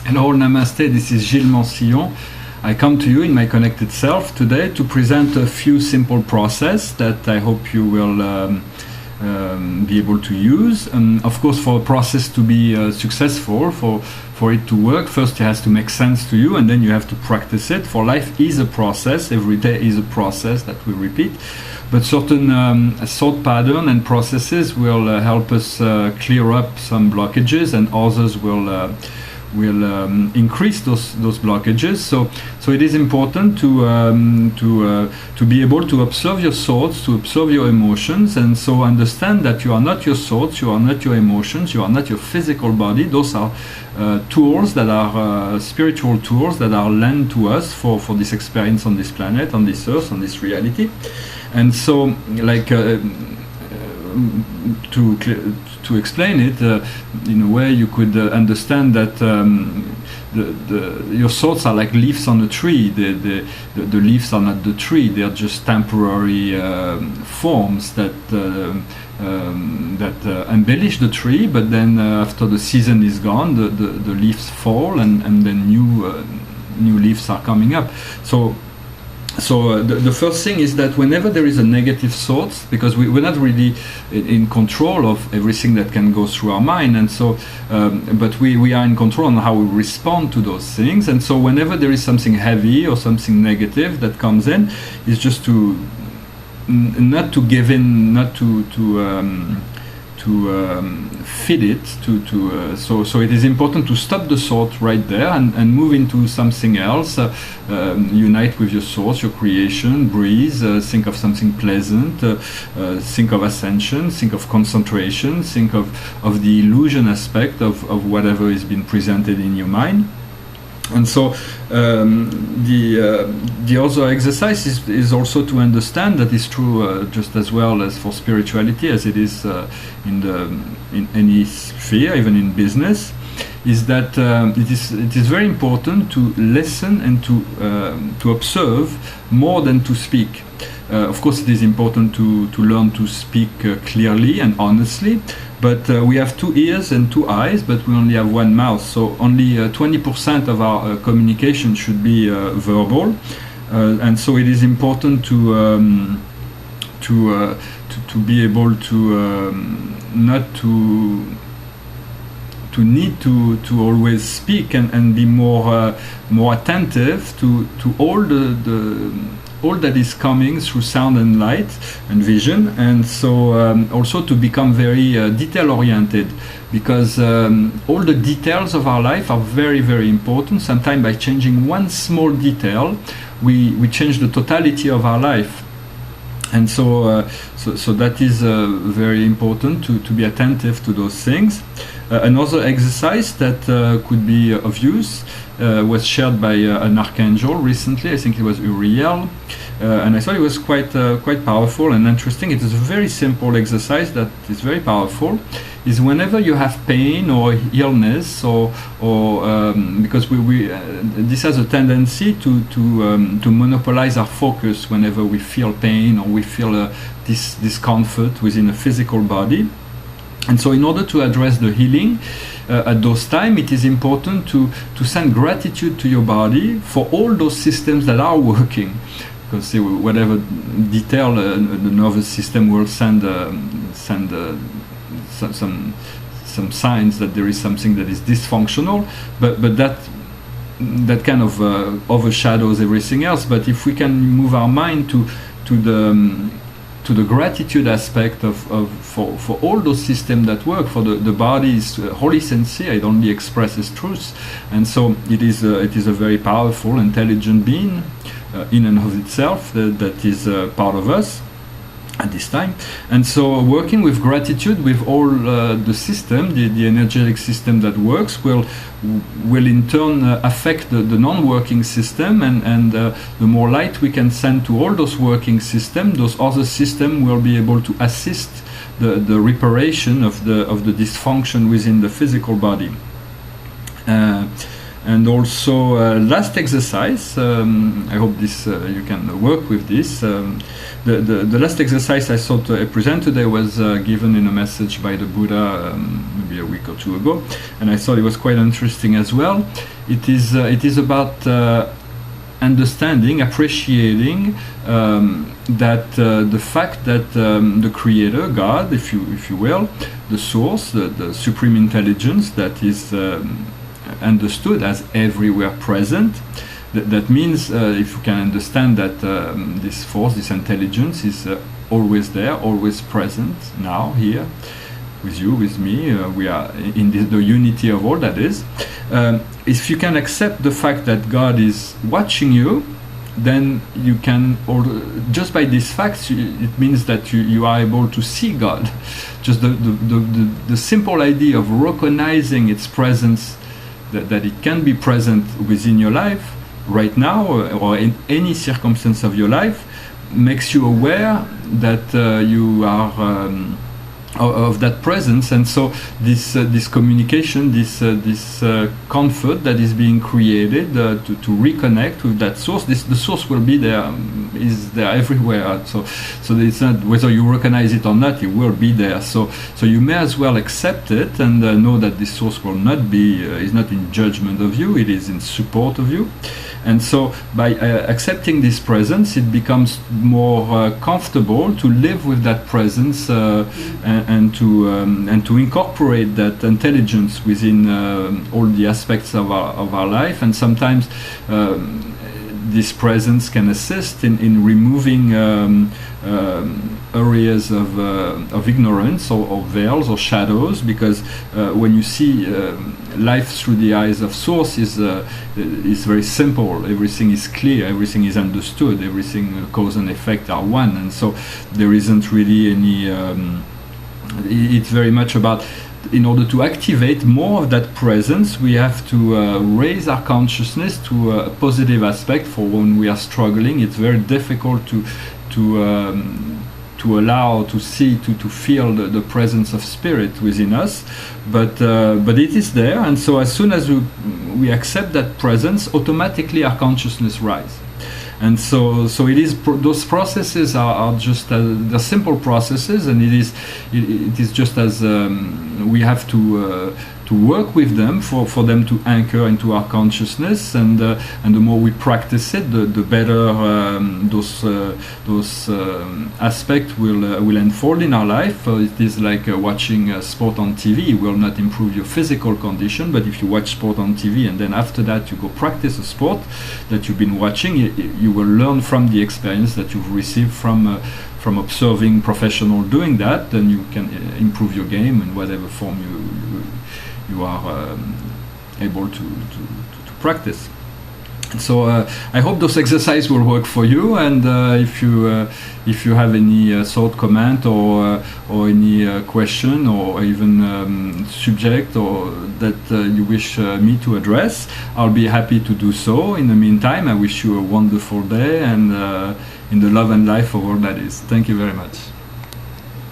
Hello, Namaste, this is Gilles Mansillon. I come to you in my connected self today to present a few simple processes that I hope you will be able to use. Of course, for a process to be successful, for it to work, first it has to make sense to you, and then you have to practice it. For life is a process, every day is a process that we repeat. But certain thought pattern and processes will help us clear up some blockages, and others will increase those blockages. So it is important to be able to observe your thoughts, to observe your emotions, and so understand that you are not your thoughts, you are not your emotions, you are not your physical body. Those are tools that are spiritual tools that are lent to us for this experience on this planet, on this earth, on this reality. And so, like to explain it in a way, you could understand that your thoughts are like leaves on a tree. The leaves are not the tree; they are just temporary forms that embellish the tree. But then, after the season is gone, the leaves fall, and then new leaves are coming up. So the first thing is that whenever there is a negative thought, because we're not really in control of everything that can go through our mind, and so but we are in control on how we respond to those things. And so whenever there is something heavy or something negative that comes in, is just to not to give in, not to feed it, so it is important to stop the thought right there and move into something else. Unite with your source, your creation, breathe, think of something pleasant, think of ascension, think of concentration, think of the illusion aspect of whatever is being presented in your mind. And so the other exercise is also to understand that is true just as well as for spirituality as it is in any sphere, even in business, is that it is very important to listen and to observe more than to speak. Of course, it is important to learn to speak clearly and honestly, but we have 2 ears and 2 eyes, but we only have 1 mouth, so only 20% of our communication should be verbal, and so it is important to be able to not to need to always speak and be more attentive to all that is coming through sound and light and vision, and so also to become very detail-oriented, because all the details of our life are very, very important. Sometimes by changing one small detail, we change the totality of our life. And so that is very important to be attentive to those things. Another exercise that could be of use was shared by an archangel recently. I think it was Uriel, and I thought it was quite powerful and interesting. It is a very simple exercise that is very powerful. Is whenever you have pain or illness, or because this has a tendency to monopolize our focus whenever we feel pain or we feel discomfort within a physical body. And so in order to address the healing at those times, it is important to send gratitude to your body for all those systems that are working. Because whatever detail the nervous system will send some signs that there is something that is dysfunctional, but that kind of overshadows everything else. But if we can move our mind to the gratitude aspect for all those systems that work, for the body is wholly sincere, it only expresses truth, and so it is a very powerful, intelligent being in and of itself that is part of us at this time. And so working with gratitude with all the system, the energetic system that works, will in turn affect the non-working system, and the more light we can send to all those working systems, those other systems will be able to assist the reparation of the dysfunction within the physical body. And also last exercise, I hope this you can work with this. The last exercise I thought I present today was given in a message by the Buddha maybe a week or two ago, and I thought it was quite interesting as well. It is about understanding, appreciating that the fact that the Creator, God, if you will, the Source, the Supreme Intelligence that is understood as everywhere present. That means if you can understand that this force, this intelligence is always there, always present, now, here, with you, with me, we are in the unity of all that is. If you can accept the fact that God is watching you, then you can, just by these facts, it means that you are able to see God. Just the simple idea of recognizing its presence, that it can be present within your life right now or in any circumstance of your life, makes you aware that you are of that presence. And so this communication, this comfort that is being created to reconnect with that source, the source will be there, is there everywhere. So it's not whether you recognize it or not, it will be there. So you may as well accept it and know that this source will not be is not in judgment of you, it is in support of you. And so by accepting this presence, it becomes more comfortable to live with that presence and to incorporate that intelligence within all the aspects of our life. And sometimes this presence can assist in removing areas of ignorance or veils or shadows, because when you see life through the eyes of Source is very simple. Everything is clear, everything is understood, everything cause and effect are one, and so there isn't really any it's very much about, in order to activate more of that presence, we have to raise our consciousness to a positive aspect. For when we are struggling, it's very difficult to allow, to see, to feel the presence of spirit within us, but it is there. And so as soon as we accept that presence, automatically our consciousness rises. And so it is. Those processes are just they're simple processes, and it is just as we have to work with them for them to anchor into our consciousness, and the more we practice it, the better those aspects will unfold in our life. It is like watching sport on TV. It will not improve your physical condition, but if you watch sport on TV and then after that you go practice a sport that you've been watching, you will learn from the experience that you've received from observing professional doing that. Then you can improve your game in whatever form you are able to practice. So I hope those exercises will work for you, and if you have any thought, comment, or any question, or even subject or that you wish me to address, I'll be happy to do so. In the meantime, I wish you a wonderful day, and in the love and life of all that is. Thank you very much.